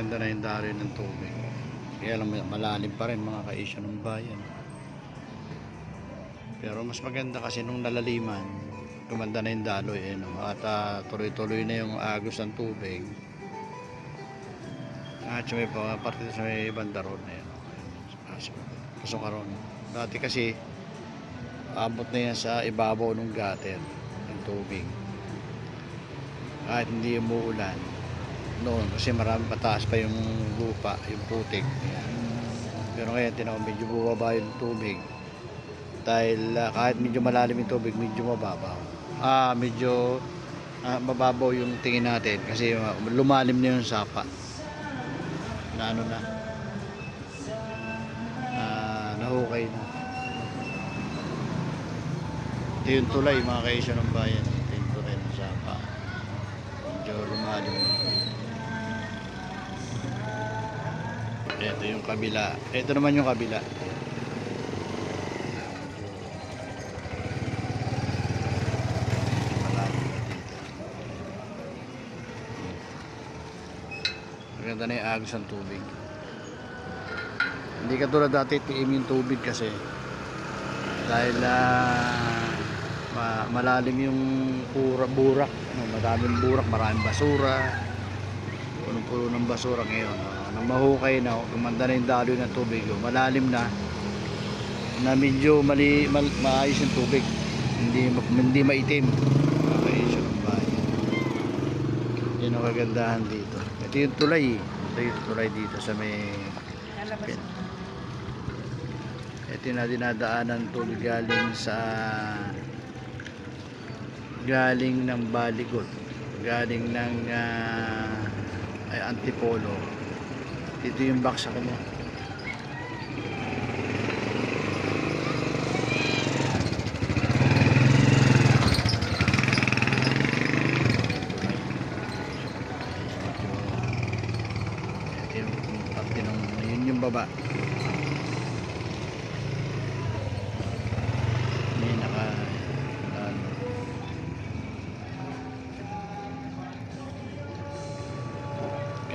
maganda na yung daloy ng tubig. Kaya lang malalim pa rin mga kaisyo ng bayan. Pero mas maganda kasi nung nalaliman, gumanda na yung daloy no? At tuloy-tuloy na yung agos ng tubig. At may parte sa may banda road na yun. Pasok ka ron. Dati kasi abot na yan sa ibabaw ng gutter ng tubig. Kahit hindi umuulan noon kasi marami pataas pa yung lupa, yung putik. Pero ngayon tinawag medyo bumaba yung tubig dahil kahit medyo malalim yung tubig, medyo mababaw. Medyo mababaw yung tingin natin kasi lumalim na yung sapa na ano na nahukay na. Ito yung tulay mga kaisyo ng bayan. Ito yung tulay ng sapa, medyo lumalim. Ito yung kabila. Ito naman yung kabila. Maganda na yung agos ng tubig. Hindi katulad dati tiim yung tubig kasi dahil malalim yung burak. Maraming burak, maraming basura. Punong-puno ng basura ngayon. Nang mahukay na, gumanda na yung daloy ng tubig. Malalim na medyo maayos yung tubig. Hindi maitim. Maayos yung bayan. Yan ang kagandahan dito. Ito yung tulay. Ito yung tulay dito sa may ito na dinadaanan tubig galing ng Baligot, galing ng Antipolo. Dito yung baksak mo. Yun yung baba.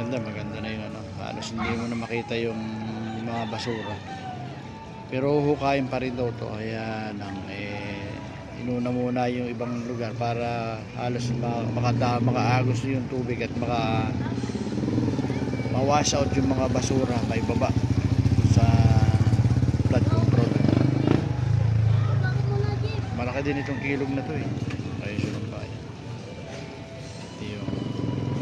May maganda na yun ano. Halos hindi mo na makita yung mga basura. Pero hukayin pa rin daw to. Kaya inuna muna yung ibang lugar para halos makaagos yung tubig at ma-wash out yung mga basura may baba sa flood control. Malaki din itong ilog na to ayun siya ng bayan.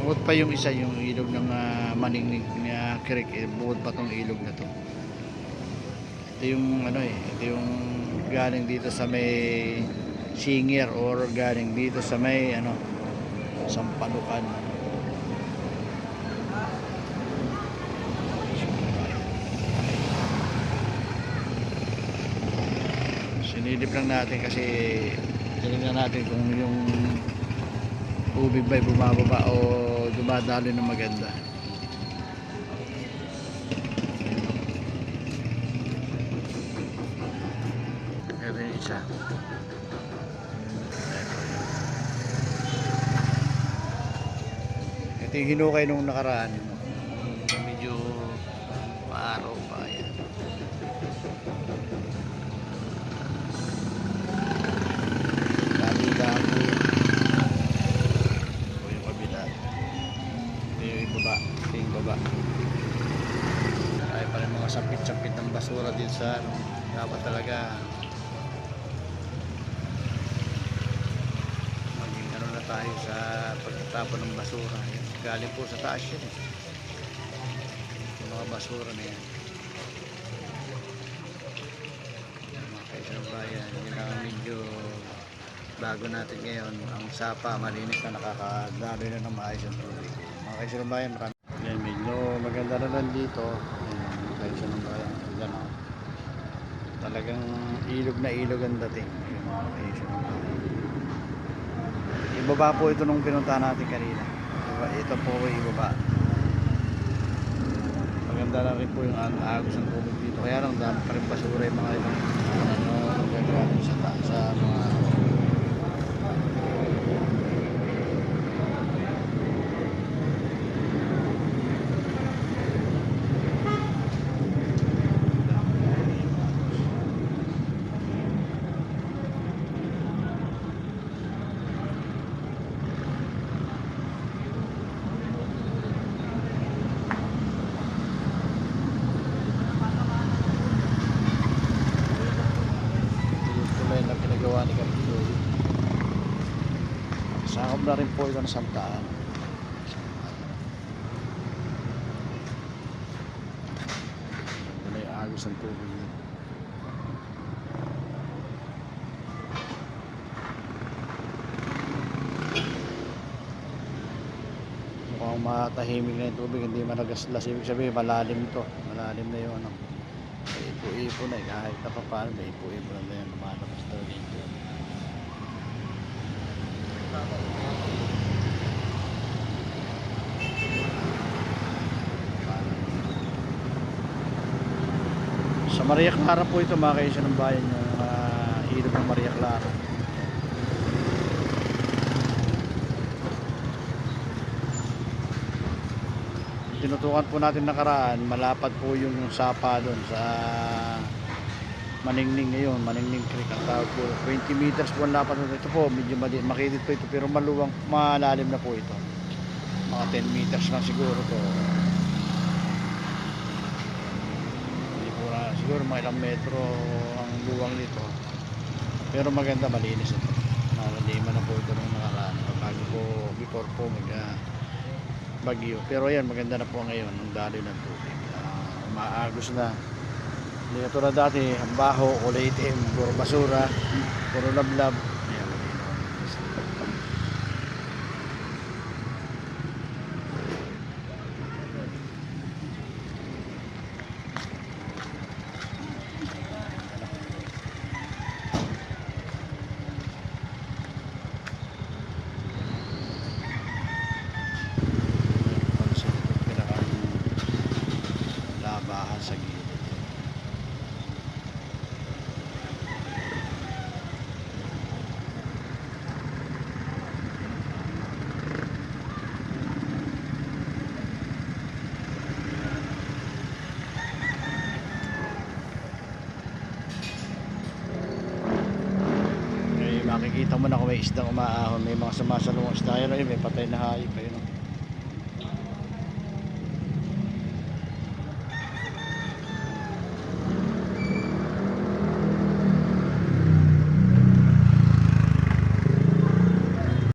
Bukod pa yung isa, yung ilog ng Maningning na Creek, bukod pa tong ilog na to. Ito yung ito yung galing dito sa may Singer or galing dito sa may Sampalukan. Sinilip lang natin kasi tinignan natin kung yung tubig ba'y bumababa o dumadalo ng maganda. Ito yung isa. Ito yung hinukay nung nakaraan. Medyo maaraw pa yan. Dami-dami. Ito yung baba. Ay pa rin mga sampit-sampit ng basura din sa dapat talaga maging na tayo sa pagtatapon ng basura. Galing po sa taas yun yung mga basura na yan. Mga kaisyo ng bayan, yun ang medyo bago natin ngayon. Ang sapa malinis na, nakakadaloy na ng maayos ang tubig. Mga kaisyo ng bayan, marami. Yan, medyo maganda na lang dito. Mga kaisyo ng bayan, yan talagang ilog na ilog ang dating. Mga kaisyo ng bayan, ibaba po ito nung pinunta natin kanina. Ito po ibaba. Maganda na rin po yung agos ng tubig dito. Kaya lang dami pa rin basura yung mga ibang gagawin sa mga na rin po ito ng Santaan. Ito na yung agos ng tubig niya. Mukhang matahimik na yung tubig, hindi managaslas. Ibig sabihin malalim to, malalim na yung ano. May ipo-ipo na kahit na pa paano may ipo-ipo na yan, lumalabas talaga yung tubig. Sa Maria Clara po ito mga kaisa ng bayan, yung ilog ng Maria Clara. Tinutukan po natin nakaraan, malapad po yung sapa doon sa Maningning ngayon, Maningning Creek ang tawag po. 20 meters po ang lapad ito po, medyo makitid po ito pero maluwang, malalim na po ito. Mga 10 meters lang siguro to. Hindi po na, siguro mga ilang metro ang luwang nito. Pero maganda, malinis ito. Nalaliman na po ito nung nakaraan. Bago po, before po bagyo. Pero ayan, maganda na po ngayon ang daloy ng tubig. Maagos na. Hindi na tulad dati, ang baho, kulay itim, puro basura, puro lablab. Ayan, labahan sa gilid. Makikita mo na kung may isdang umaahon, may mga sumasalong isda yun, may patay na hayop ayun.